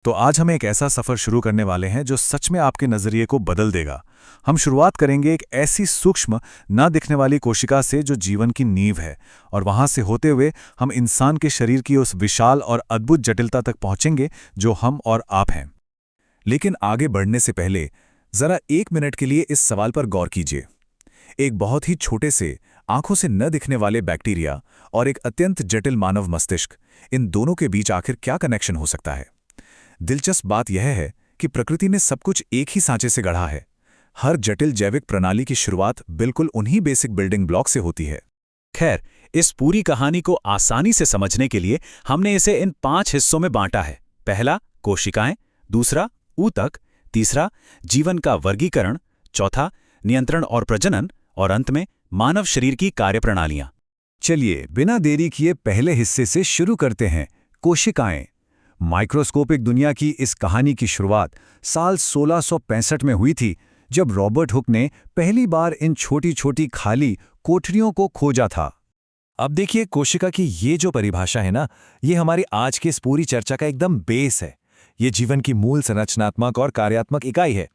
तो आज हम एक ऐसा सफ़र शुरू करने वाले हैं जो सच में आपके नज़रिए को बदल देगा। हम शुरुआत करेंगे एक ऐसी सूक्ष्म, ना दिखने वाली कोशिका से जो जीवन की नींव है, और वहाँ से होते हुए हम इंसान के शरीर की उस विशाल और अद्भुत जटिलता तक पहुँचेंगे जो हम और आप हैं। लेकिन आगे बढ़ने से पहले ज़रा 1 मिनट के लिए इस सवाल पर गौर कीजिए। एक बहुत ही छोटे से, आंखों से न दिखने वाले बैक्टीरिया और एक अत्यंत जटिल मानव मस्तिष्क, इन दोनों के बीच आखिर क्या कनेक्शन हो सकता है? दिलचस्प बात यह है कि प्रकृति ने सब कुछ एक ही सांचे से गढ़ा है। हर जटिल जैविक प्रणाली की शुरुआत बिल्कुल उन्हीं बेसिक बिल्डिंग ब्लॉक से होती है। खैर, इस पूरी कहानी को आसानी से समझने के लिए हमने इसे इन 5 हिस्सों में बांटा है। पहला, कोशिकाएं। दूसरा, ऊतक। तीसरा, जीवन का वर्गीकरण। चौथा, नियंत्रण और प्रजनन। और अंत में, मानव शरीर की कार्यप्रणालियां। चलिए बिना देरी किए पहले हिस्से से शुरू करते हैं, कोशिकाएं। माइक्रोस्कोपिक दुनिया की इस कहानी की शुरुआत साल 1665 में हुई थी, जब रॉबर्ट हुक ने पहली बार इन छोटी छोटी खाली कोठरियों को खोजा था। अब देखिए, कोशिका की ये जो परिभाषा है ना, ये हमारी आज की इस पूरी चर्चा का एकदम बेस है। ये जीवन की मूल संरचनात्मक और कार्यात्मक इकाई है।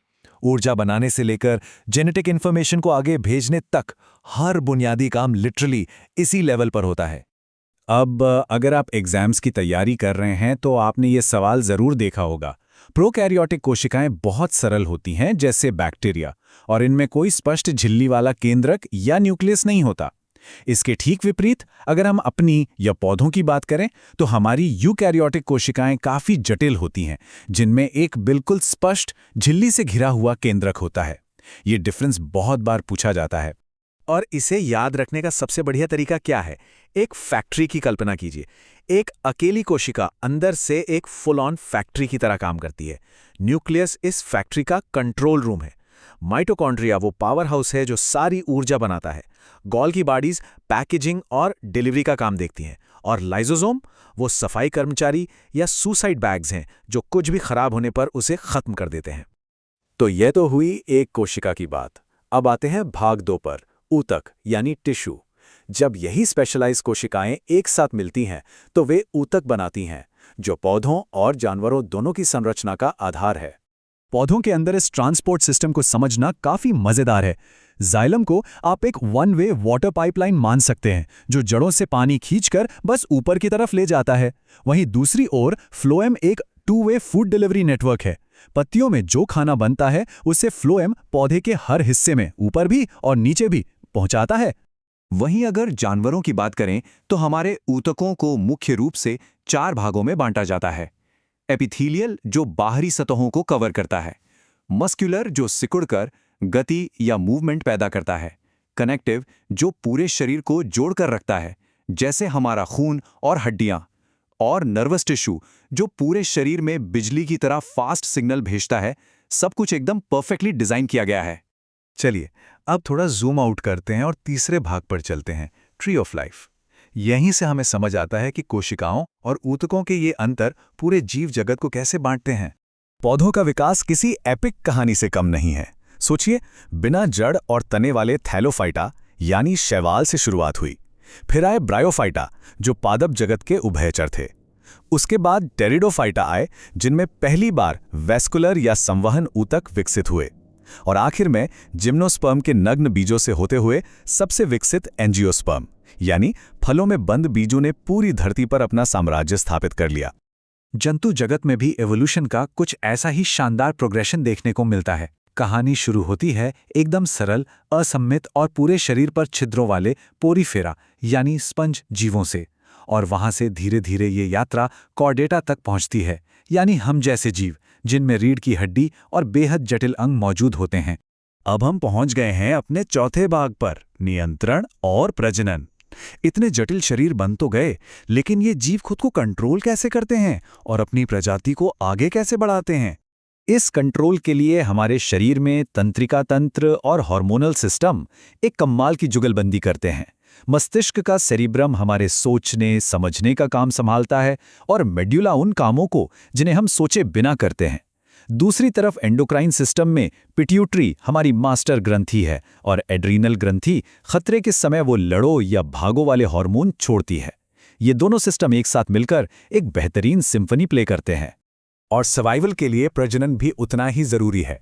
ऊर्जा बनाने से लेकर जेनेटिक इंफॉर्मेशन को आगे भेजने तक हर बुनियादी काम लिटरली इसी लेवल पर होता है। अब अगर आप एग्जाम्स की तैयारी कर रहे हैं तो आपने ये सवाल ज़रूर देखा होगा। प्रोकैरियोटिक कोशिकाएं बहुत सरल होती हैं, जैसे बैक्टीरिया, और इनमें कोई स्पष्ट झिल्ली वाला केंद्रक या न्यूक्लियस नहीं होता। इसके ठीक विपरीत अगर हम अपनी या पौधों की बात करें तो हमारी यूकैरियोटिक कोशिकाएं काफ़ी जटिल होती हैं, जिनमें एक बिल्कुल स्पष्ट झिल्ली से घिरा हुआ केंद्रक होता है। ये डिफरेंस बहुत बार पूछा जाता है। और इसे याद रखने का सबसे बढ़िया तरीका क्या है? एक फैक्ट्री की कल्पना कीजिए। एक अकेली कोशिका अंदर से एक फुल ऑन फैक्ट्री की तरह काम करती है। न्यूक्लियस इस फैक्ट्री का कंट्रोल रूम है। माइटोकॉन्ड्रिया वो पावर हाउस है जो सारी ऊर्जा बनाता है। गोल्गी बॉडीज पैकेजिंग और डिलीवरी का काम देखती हैं। और लाइसोसोम वो सफाई कर्मचारी या सुसाइड बैग्स हैं जो कुछ भी खराब होने पर उसे खत्म कर देते हैं। तो यह तो हुई एक कोशिका की बात। अब आते हैं भाग 2 पर, ऊतक यानी टिश्यू। जब यही स्पेशलाइज कोशिकाएं एक साथ मिलती हैं तो वे ऊतक बनाती हैं, जो पौधों और जानवरों दोनों की संरचना का आधार है। पौधों के अंदर इस ट्रांसपोर्ट सिस्टम को समझना काफ़ी मज़ेदार है। जाइलम को आप एक वन वे वाटर पाइपलाइन मान सकते हैं, जो जड़ों से पानी खींचकर बस ऊपर की तरफ ले जाता है। वहीं दूसरी ओर फ्लोएम एक two way food delivery network है। पत्तियों में जो खाना बनता है उसे फ्लोएम पौधे के हर हिस्से में, ऊपर भी और नीचे भी, पहुंचाता है। वहीं अगर जानवरों की बात करें तो हमारे ऊतकों को मुख्य रूप से 4 भागों में बांटा जाता है। एपिथेलियल, जो बाहरी सतहों को कवर करता है। मस्कुलर, जो सिकुड़कर गति या मूवमेंट पैदा करता है। कनेक्टिव, जो पूरे शरीर को जोड़कर रखता है, जैसे हमारा खून और हड्डियां। और नर्वस टिश्यू, जो पूरे शरीर में बिजली की तरह फास्ट सिग्नल भेजता है। सब कुछ एकदम परफेक्टली डिजाइन किया गया है। चलिए अब थोड़ा जूम आउट करते हैं और तीसरे भाग पर चलते हैं, ट्री ऑफ लाइफ। यहीं से हमें समझ आता है कि कोशिकाओं और ऊतकों के ये अंतर पूरे जीव जगत को कैसे बांटते हैं। पौधों का विकास किसी एपिक कहानी से कम नहीं है। सोचिए, बिना जड़ और तने वाले थैलोफाइटा यानी शैवाल से शुरुआत हुई। फिर आए ब्रायोफाइटा, जो पादप जगत के उभयचर थे। उसके बाद टेरिडोफाइटा आए, जिनमें पहली बार वैस्कुलर या संवहन ऊतक विकसित हुए। और आखिर में जिम्नोस्पर्म के नग्न बीजों से होते हुए सबसे विकसित एंजियोस्पर्म, यानी फलों में बंद बीजों ने पूरी धरती पर अपना साम्राज्य स्थापित कर लिया। जंतु जगत में भी एवोल्यूशन का कुछ ऐसा ही शानदार प्रोग्रेशन देखने को मिलता है। कहानी शुरू होती है एकदम सरल, असममित और पूरे शरीर पर छिद्रों वाले पोरीफेरा यानी स्पंज जीवों से, और वहां से धीरे धीरे ये यात्रा कॉर्डेटा तक पहुंचती है, यानी हम जैसे जीव जिनमें रीढ़ की हड्डी और बेहद जटिल अंग मौजूद होते हैं। अब हम पहुंच गए हैं अपने चौथे भाग पर, नियंत्रण और प्रजनन। इतने जटिल शरीर बन तो गए, लेकिन ये जीव खुद को कंट्रोल कैसे करते हैं और अपनी प्रजाति को आगे कैसे बढ़ाते हैं? इस कंट्रोल के लिए हमारे शरीर में तंत्रिका तंत्र और हार्मोनल सिस्टम एक कमाल की जुगलबंदी करते हैं। मस्तिष्क का सेरिब्रम हमारे सोचने समझने का काम संभालता है, और मेड्यूला उन कामों को जिन्हें हम सोचे बिना करते हैं। दूसरी तरफ एंडोक्राइन सिस्टम में पिट्यूटरी हमारी मास्टर ग्रंथि है, और एड्रीनल ग्रंथि खतरे के समय वो लड़ो या भागो वाले हार्मोन छोड़ती है। ये दोनों सिस्टम एक साथ मिलकर एक बेहतरीन सिम्फनी प्ले करते हैं। और सर्वाइवल के लिए प्रजनन भी उतना ही जरूरी है।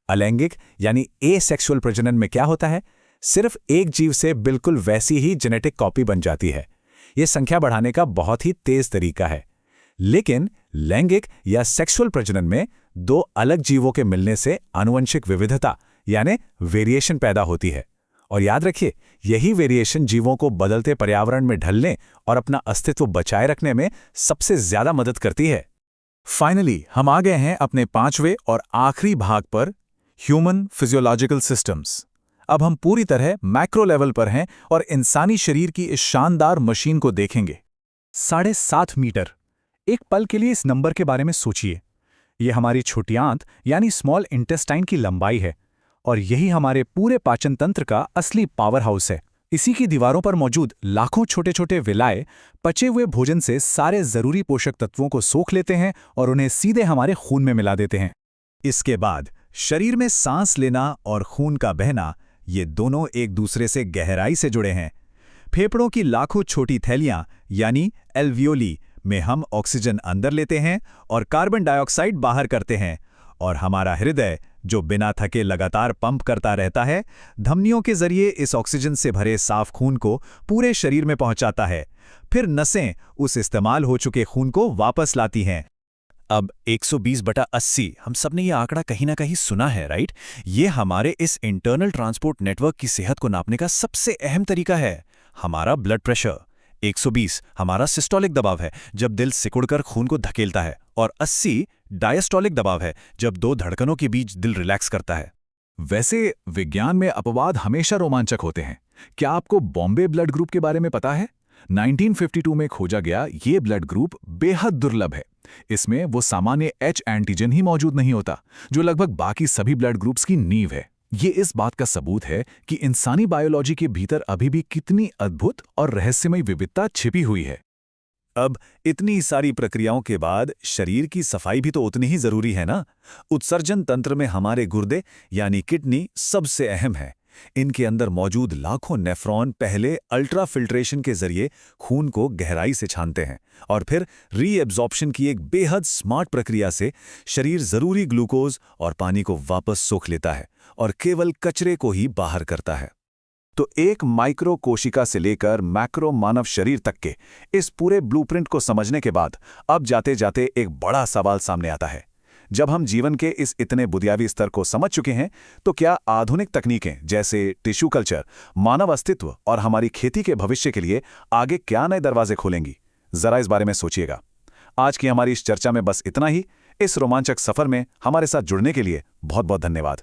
अलैंगिक यानी एसेक्सुअल प्रजनन में क्या होता है? सिर्फ एक जीव से बिल्कुल वैसी ही जेनेटिक कॉपी बन जाती है। यह संख्या बढ़ाने का बहुत ही तेज तरीका है। लेकिन लैंगिक या सेक्सुअल प्रजनन में दो अलग जीवों के मिलने से आनुवंशिक विविधता यानी वेरिएशन पैदा होती है। और याद रखिए, यही वेरिएशन जीवों को बदलते पर्यावरण में ढलने और अपना अस्तित्व बचाए रखने में सबसे ज्यादा मदद करती है। फाइनली हम आ गए हैं अपने 5वें और आखिरी भाग पर, ह्यूमन फिजियोलॉजिकल सिस्टम्स। अब हम पूरी तरह मैक्रो लेवल पर हैं और इंसानी शरीर की इस शानदार मशीन को देखेंगे। 7.5 मीटर। एक पल के लिए इस नंबर के बारे में सोचिए। यह हमारी छोटी आंत यानी स्मॉल इंटेस्टाइन की लंबाई है और यही हमारे पूरे पाचन तंत्र का असली पावर हाउस है। इसी की दीवारों पर मौजूद लाखों छोटे छोटे विलाय पचे हुए भोजन से सारे जरूरी पोषक तत्वों को सोख लेते हैं और उन्हें सीधे हमारे खून में मिला देते हैं। इसके बाद शरीर में सांस लेना और खून का बहना, ये दोनों एक दूसरे से गहराई से जुड़े हैं। फेफड़ों की लाखों छोटी थैलियां यानी एल्वियोली में हम ऑक्सीजन अंदर लेते हैं और कार्बन डाइऑक्साइड बाहर करते हैं, और हमारा हृदय जो बिना थके लगातार पंप करता रहता है, धमनियों के जरिए इस ऑक्सीजन से भरे साफ खून को पूरे शरीर में पहुंचाता है। फिर नसें उस इस्तेमाल हो चुके खून को वापस लाती हैं। अब 120/80, हम सबने ये आंकड़ा कहीं ना कहीं सुना है, राइट? ये हमारे इस इंटरनल ट्रांसपोर्ट नेटवर्क की सेहत को नापने का सबसे अहम तरीका है। हमारा ब्लड प्रेशर 120 हमारा सिस्टोलिक दबाव है, जब दिल सिकुड़कर खून को धकेलता है, और 80 डायस्टोलिक दबाव है, जब दो धड़कनों के बीच दिल रिलैक्स करता है। वैसे विज्ञान में अपवाद हमेशा रोमांचक होते हैं। क्या आपको बॉम्बे ब्लड ग्रुप के बारे में पता है? 1952 में खोजा गया ये ब्लड ग्रुप बेहद दुर्लभ है। इसमें वो सामान्य H एंटीजन ही मौजूद नहीं होता, जो लगभग बाकी सभी ब्लड ग्रुप्स की नींव है। ये इस बात का सबूत है कि इंसानी बायोलॉजी के भीतर अभी भी कितनी अद्भुत और रहस्यमय विविधता छिपी हुई है। अब इतनी सारी प्रक्रियाओं के बाद शरीर की सफाई भी तो उतनी ही जरूरी है ना? उत्सर्जन तंत्र में हमारे गुर्दे यानी किडनी सबसे अहम है। इनके अंदर मौजूद लाखों नेफ्रॉन पहले अल्ट्रा फिल्ट्रेशन के जरिए खून को गहराई से छानते हैं और फिर रीएब्जॉर्प्शन की एक बेहद स्मार्ट प्रक्रिया से शरीर जरूरी ग्लूकोज और पानी को वापस सोख लेता है और केवल कचरे को ही बाहर करता है। तो एक माइक्रो कोशिका से लेकर मैक्रो मानव शरीर तक के इस पूरे ब्लूप्रिंट को समझने के बाद अब जाते जाते एक बड़ा सवाल सामने आता है। जब हम जीवन के इस इतने बुनियादी स्तर को समझ चुके हैं, तो क्या आधुनिक तकनीकें जैसे टिश्यू कल्चर मानव अस्तित्व और हमारी खेती के भविष्य के लिए आगे क्या नए दरवाजे खोलेंगी? जरा इस बारे में सोचिएगा। आज की हमारी इस चर्चा में बस इतना ही। इस रोमांचक सफर में हमारे साथ जुड़ने के लिए बहुत बहुत धन्यवाद।